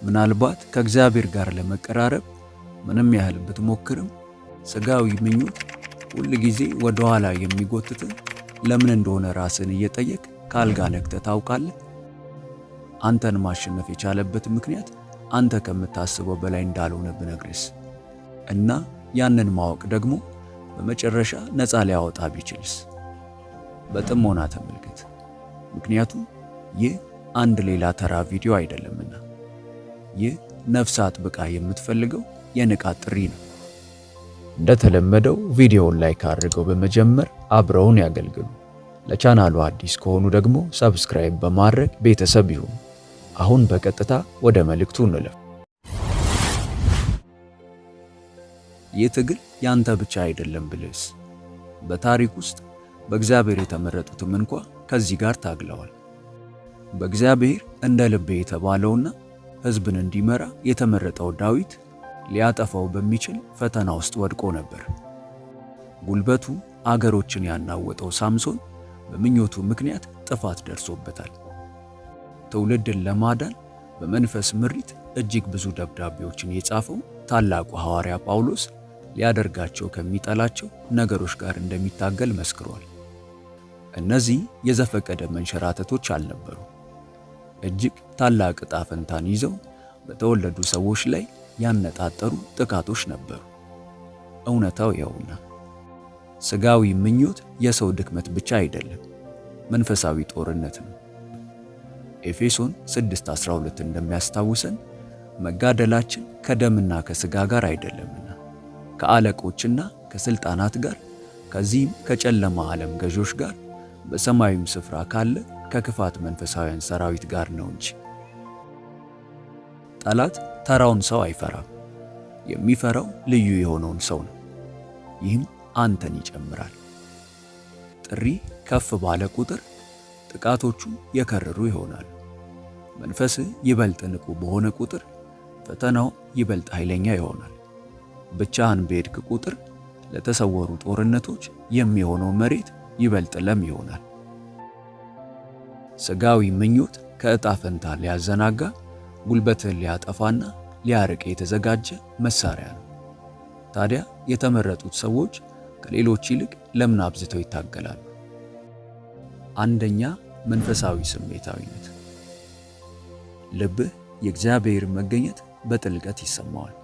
ምናልባት ከእግዚአብሔር ጋር ለመቀራረብ ምንም ያህል ብትሞክርም ስጋዊ ምኞት ሁል ጊዜ ወደ ኋላ የሚጎትት ለምን እንደሆነ ራስን እየጠየቅ ካልጋ ነክተህ ታውቃለህ? አንተን ማሸነፍ የቻለበት ምክንያት አንተ ከምታስበው በላይ እንዳልሆነ ብነግርስ? እና ያንን ማወቅ ደግሞ በመጨረሻ ነፃ ሊያወጣ ቢችልስ? በጥሞና ተመልከት፣ ምክንያቱም ይህ አንድ ሌላ ተራ ቪዲዮ አይደለምና። ይህ ነፍስ አጥብቃ የምትፈልገው የንቃት ጥሪ ነው። እንደተለመደው ቪዲዮውን ላይክ አድርገው በመጀመር አብረውን ያገልግሉ። ለቻናሉ አዲስ ከሆኑ ደግሞ ሰብስክራይብ በማድረግ ቤተሰብ ይሁኑ። አሁን በቀጥታ ወደ መልእክቱ እንለፍ። ይህ ትግል ያንተ ብቻ አይደለም ብልስ? በታሪክ ውስጥ በእግዚአብሔር የተመረጡትም እንኳ ከዚህ ጋር ታግለዋል። በእግዚአብሔር እንደ ልቤ የተባለውና ሕዝብን እንዲመራ የተመረጠው ዳዊት ሊያጠፋው በሚችል ፈተና ውስጥ ወድቆ ነበር። ጉልበቱ አገሮችን ያናወጠው ሳምሶን በምኞቱ ምክንያት ጥፋት ደርሶበታል። ትውልድን ለማዳን በመንፈስ ምሪት እጅግ ብዙ ደብዳቤዎችን የጻፈው ታላቁ ሐዋርያ ጳውሎስ ሊያደርጋቸው ከሚጠላቸው ነገሮች ጋር እንደሚታገል መስክሯል። እነዚህ የዘፈቀደ መንሸራተቶች አልነበሩ። እጅግ ታላቅ ዕጣ ፈንታን ይዘው በተወለዱ ሰዎች ላይ ያነጣጠሩ ጥቃቶች ነበሩ። እውነታው ያውና ስጋዊ ምኞት የሰው ድክመት ብቻ አይደለም፣ መንፈሳዊ ጦርነት ነው። ኤፌሶን 6:12 እንደሚያስታውሰን መጋደላችን ከደምና ከስጋ ጋር አይደለምና ከአለቆችና ከስልጣናት ጋር፣ ከዚህም ከጨለማ ዓለም ገዦች ጋር፣ በሰማያዊም ስፍራ ካለ ከክፋት መንፈሳውያን ሰራዊት ጋር ነው እንጂ። ጠላት ተራውን ሰው አይፈራም። የሚፈራው ልዩ የሆነውን ሰው ነው። ይህም አንተን ይጨምራል። ጥሪ ከፍ ባለ ቁጥር ጥቃቶቹ የከረሩ ይሆናሉ። መንፈስህ ይበልጥ ንቁ በሆነ ቁጥር ፈተናው ይበልጥ ኃይለኛ ይሆናል። ብቻህን በሄድክ ቁጥር ለተሰወሩ ጦርነቶች የሚሆነው መሬት ይበልጥ ለም ይሆናል። ስጋዊ ምኞት ከዕጣ ፈንታ ሊያዘናጋ፣ ጉልበትህን ሊያጠፋና ሊያርቅ የተዘጋጀ መሳሪያ ነው። ታዲያ የተመረጡት ሰዎች ከሌሎች ይልቅ ለምን አብዝተው ይታገላሉ? አንደኛ፣ መንፈሳዊ ስሜታዊነት። ልብህ የእግዚአብሔር መገኘት በጥልቀት ይሰማዋል።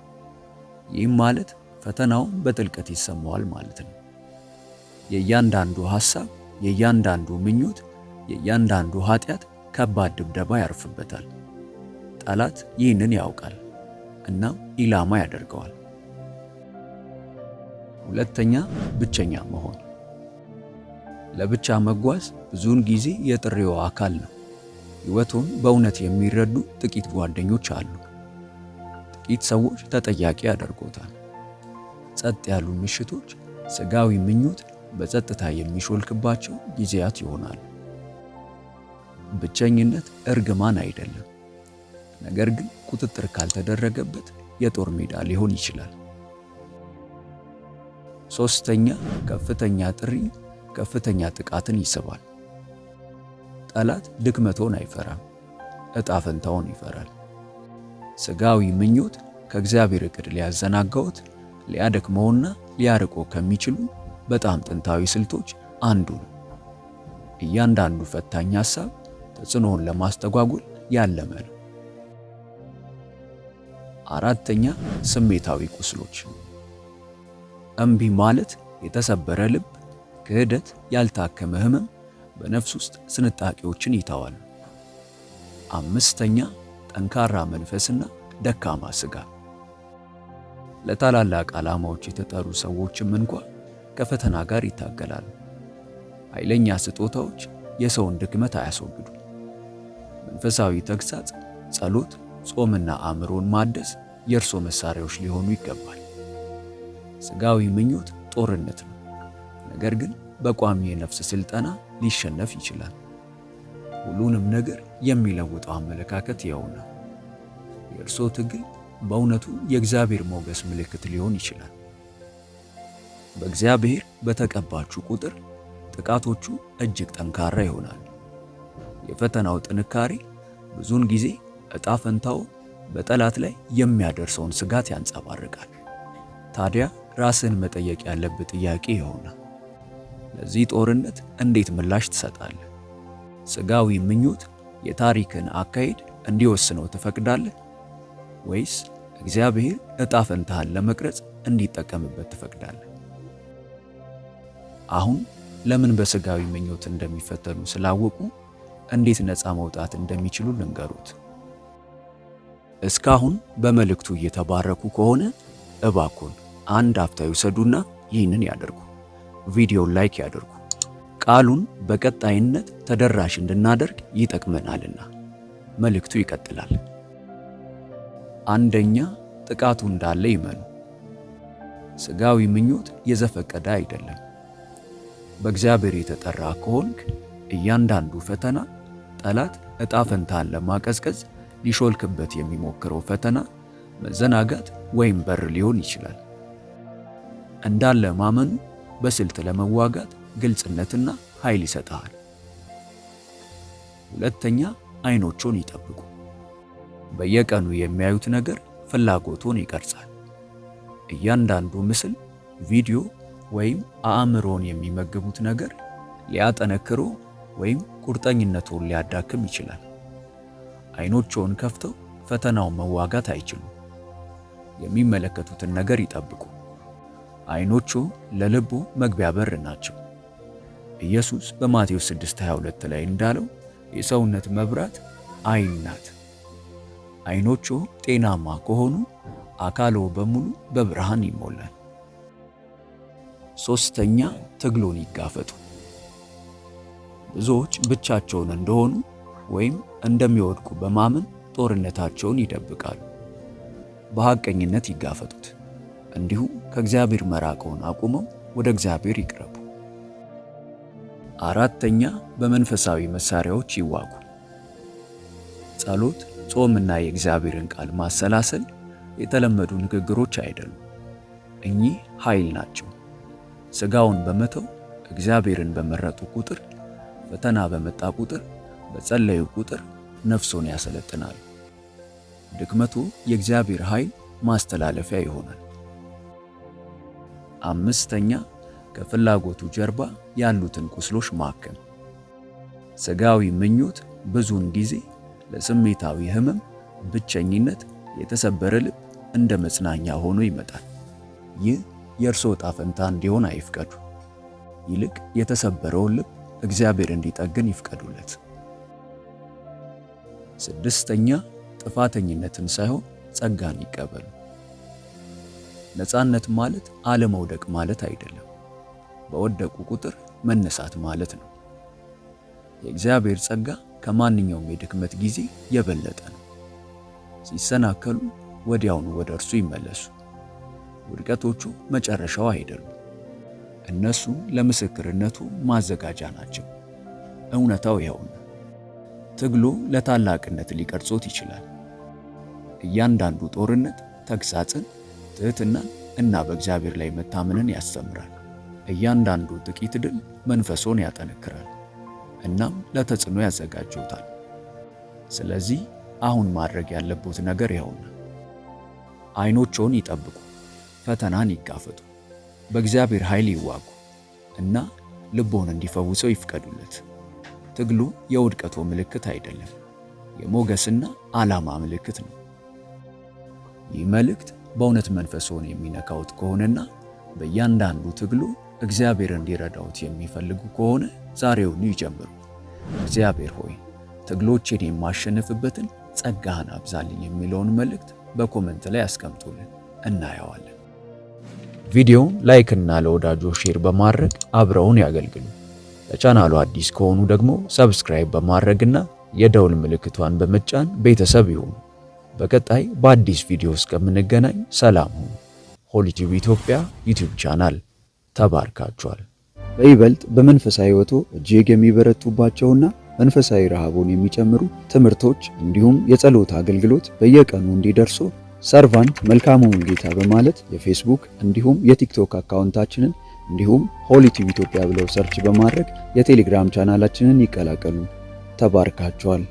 ይህም ማለት ፈተናው በጥልቀት ይሰማዋል ማለት ነው። የእያንዳንዱ ሐሳብ፣ የእያንዳንዱ ምኞት፣ የእያንዳንዱ ኃጢአት ከባድ ድብደባ ያርፍበታል። ጠላት ይህንን ያውቃል እና ኢላማ ያደርገዋል። ሁለተኛ፣ ብቸኛ መሆን። ለብቻ መጓዝ ብዙውን ጊዜ የጥሪው አካል ነው። ሕይወቱን በእውነት የሚረዱ ጥቂት ጓደኞች አሉ። ጥቂት ሰዎች ተጠያቂ ያደርጎታል። ጸጥ ያሉ ምሽቶች ስጋዊ ምኞት በጸጥታ የሚሾልክባቸው ጊዜያት ይሆናሉ። ብቸኝነት እርግማን አይደለም፣ ነገር ግን ቁጥጥር ካልተደረገበት የጦር ሜዳ ሊሆን ይችላል። ሶስተኛ፣ ከፍተኛ ጥሪ ከፍተኛ ጥቃትን ይስባል። ጠላት ድክመቶን አይፈራም፣ ዕጣ ፈንታውን ይፈራል። ስጋዊ ምኞት ከእግዚአብሔር ዕቅድ ሊያዘናጋዎት፣ ሊያደክመውና ሊያርቆ ከሚችሉ በጣም ጥንታዊ ስልቶች አንዱ ነው። እያንዳንዱ ፈታኝ ሐሳብ ተጽዕኖውን ለማስተጓጎል ያለመ ነው። አራተኛ፣ ስሜታዊ ቁስሎች። እምቢ ማለት የተሰበረ ልብ፣ ክህደት፣ ያልታከመ ህመም በነፍስ ውስጥ ስንጣቂዎችን ይተዋል። አምስተኛ፣ ጠንካራ መንፈስና ደካማ ሥጋ። ለታላላቅ ዓላማዎች የተጠሩ ሰዎችም እንኳ ከፈተና ጋር ይታገላሉ። ኃይለኛ ስጦታዎች የሰውን ድክመት አያስወግዱ። መንፈሳዊ ተግሳጽ፣ ጸሎት፣ ጾምና አእምሮን ማደስ የእርሶ መሳሪያዎች ሊሆኑ ይገባል። ስጋዊ ምኞት ጦርነት ነው፣ ነገር ግን በቋሚ የነፍስ ስልጠና ሊሸነፍ ይችላል። ሁሉንም ነገር የሚለውጠው አመለካከት ይኸውና። የእርሶ ትግል በእውነቱ የእግዚአብሔር ሞገስ ምልክት ሊሆን ይችላል። በእግዚአብሔር በተቀባችሁ ቁጥር ጥቃቶቹ እጅግ ጠንካራ ይሆናሉ። የፈተናው ጥንካሬ ብዙውን ጊዜ ዕጣ ፈንታው በጠላት ላይ የሚያደርሰውን ስጋት ያንጸባርቃል። ታዲያ ራስን መጠየቅ ያለበት ጥያቄ ይሆናል፣ ለዚህ ጦርነት እንዴት ምላሽ ትሰጣለህ? ስጋዊ ምኞት የታሪክን አካሄድ እንዲወስነው ትፈቅዳለህ? ወይስ እግዚአብሔር ዕጣ ፈንታህን ለመቅረጽ እንዲጠቀምበት ትፈቅዳለህ? አሁን ለምን በስጋዊ ምኞት እንደሚፈተኑ ስላወቁ እንዴት ነፃ መውጣት እንደሚችሉ ልንገሩት። እስካሁን በመልእክቱ እየተባረኩ ከሆነ እባክዎን አንድ አፍታ ይውሰዱና ይህንን ያደርጉ። ቪዲዮውን ላይክ ያደርጉ። ቃሉን በቀጣይነት ተደራሽ እንድናደርግ ይጠቅመናልና። መልእክቱ ይቀጥላል። አንደኛ፣ ጥቃቱ እንዳለ ይመኑ። ስጋዊ ምኞት የዘፈቀደ አይደለም። በእግዚአብሔር የተጠራ ከሆንክ እያንዳንዱ ፈተና ጠላት ዕጣ ፈንታን ለማቀዝቀዝ ሊሾልክበት የሚሞክረው ፈተና፣ መዘናጋት ወይም በር ሊሆን ይችላል። እንዳለ ማመኑ በስልት ለመዋጋት ግልጽነትና ኃይል ይሰጣል። ሁለተኛ፣ አይኖቹን ይጠብቁ። በየቀኑ የሚያዩት ነገር ፍላጎቱን ይቀርጻል። እያንዳንዱ ምስል፣ ቪዲዮ ወይም አእምሮን የሚመግቡት ነገር ሊያጠነክሮ ወይም ቁርጠኝነቱን ሊያዳክም ይችላል። አይኖቹን ከፍተው ፈተናውን መዋጋት አይችሉም። የሚመለከቱትን ነገር ይጠብቁ። አይኖቹ ለልቡ መግቢያ በር ናቸው። ኢየሱስ በማቴዎስ 6:22 ላይ እንዳለው የሰውነት መብራት አይን ናት። አይኖቹ ጤናማ ከሆኑ አካሎ በሙሉ በብርሃን ይሞላል። ሶስተኛ፣ ትግሉን ይጋፈጡ። ብዙዎች ብቻቸውን እንደሆኑ ወይም እንደሚወድቁ በማመን ጦርነታቸውን ይደብቃሉ። በሐቀኝነት ይጋፈጡት። እንዲሁም ከእግዚአብሔር መራቅን አቁመው ወደ እግዚአብሔር ይቅረቡ። አራተኛ፣ በመንፈሳዊ መሳሪያዎች ይዋጉ። ጸሎት፣ ጾምና የእግዚአብሔርን ቃል ማሰላሰል የተለመዱ ንግግሮች አይደሉም። እኚህ ኃይል ናቸው። ስጋውን በመተው እግዚአብሔርን በመረጡ ቁጥር፣ ፈተና በመጣ ቁጥር፣ በጸለዩ ቁጥር ነፍሶን ያሰለጥናሉ። ድክመቱ የእግዚአብሔር ኃይል ማስተላለፊያ ይሆናል። አምስተኛ፣ ከፍላጎቱ ጀርባ ያሉትን ቁስሎች ማከም። ስጋዊ ምኞት ብዙውን ጊዜ ለስሜታዊ ህመም፣ ብቸኝነት፣ የተሰበረ ልብ እንደ መጽናኛ ሆኖ ይመጣል። ይህ የእርስዎ ዕጣ ፈንታ እንዲሆን አይፍቀዱ። ይልቅ የተሰበረውን ልብ እግዚአብሔር እንዲጠግን ይፍቀዱለት። ስድስተኛ፣ ጥፋተኝነትን ሳይሆን ጸጋን ይቀበሉ። ነፃነት ማለት አለመውደቅ ማለት አይደለም። በወደቁ ቁጥር መነሳት ማለት ነው። የእግዚአብሔር ጸጋ ከማንኛውም የድክመት ጊዜ የበለጠ ነው። ሲሰናከሉ ወዲያውኑ ወደ እርሱ ይመለሱ። ውድቀቶቹ መጨረሻው አይደሉም። እነሱ ለምስክርነቱ ማዘጋጃ ናቸው። እውነታው ይኸው ነው። ትግሉ ለታላቅነት ሊቀርጾት ይችላል። እያንዳንዱ ጦርነት ተግሳጽን፣ ትህትናን እና በእግዚአብሔር ላይ መታመንን ያስተምራል። እያንዳንዱ ጥቂት ድል መንፈሶን ያጠነክራል እናም ለተጽዕኖ ያዘጋጁታል። ስለዚህ አሁን ማድረግ ያለበት ነገር ይኸው ነው። አይኖቹን ይጠብቁ፣ ፈተናን ይጋፈጡ፣ በእግዚአብሔር ኃይል ይዋጉ እና ልቦን እንዲፈውሰው ይፍቀዱለት። ትግሉ የውድቀቱ ምልክት አይደለም፣ የሞገስና ዓላማ ምልክት ነው። ይህ መልእክት በእውነት መንፈሶን የሚነካውት ከሆነና በእያንዳንዱ ትግሉ እግዚአብሔር እንዲረዳውት የሚፈልጉ ከሆነ ዛሬውኑ ይጀምሩ። እግዚአብሔር ሆይ ትግሎችን የማሸንፍበትን ጸጋህን አብዛልኝ የሚለውን መልእክት በኮሜንት ላይ አስቀምጡልን፣ እናየዋለን። ቪዲዮውን ላይክ እና ለወዳጆ ሼር በማድረግ አብረውን ያገልግሉ። ለቻናሉ አዲስ ከሆኑ ደግሞ ሰብስክራይብ በማድረግና የደውል ምልክቷን በመጫን ቤተሰብ ይሁኑ። በቀጣይ በአዲስ ቪዲዮ እስከምንገናኝ ሰላም ሁኑ። ሆሊ ቲዩብ ኢትዮጵያ ዩቲዩብ ቻናል ተባርካችኋል። በይበልጥ በመንፈሳዊ ሕይወቶ እጅግ የሚበረቱባቸውና መንፈሳዊ ረሃቦን የሚጨምሩ ትምህርቶች እንዲሁም የጸሎት አገልግሎት በየቀኑ እንዲደርሱ ሰርቫንት መልካሙን ጌታ በማለት የፌስቡክ እንዲሁም የቲክቶክ አካውንታችንን እንዲሁም ሆሊ ቲዩብ ኢትዮጵያ ብለው ሰርች በማድረግ የቴሌግራም ቻናላችንን ይቀላቀሉ። ተባርካችኋል።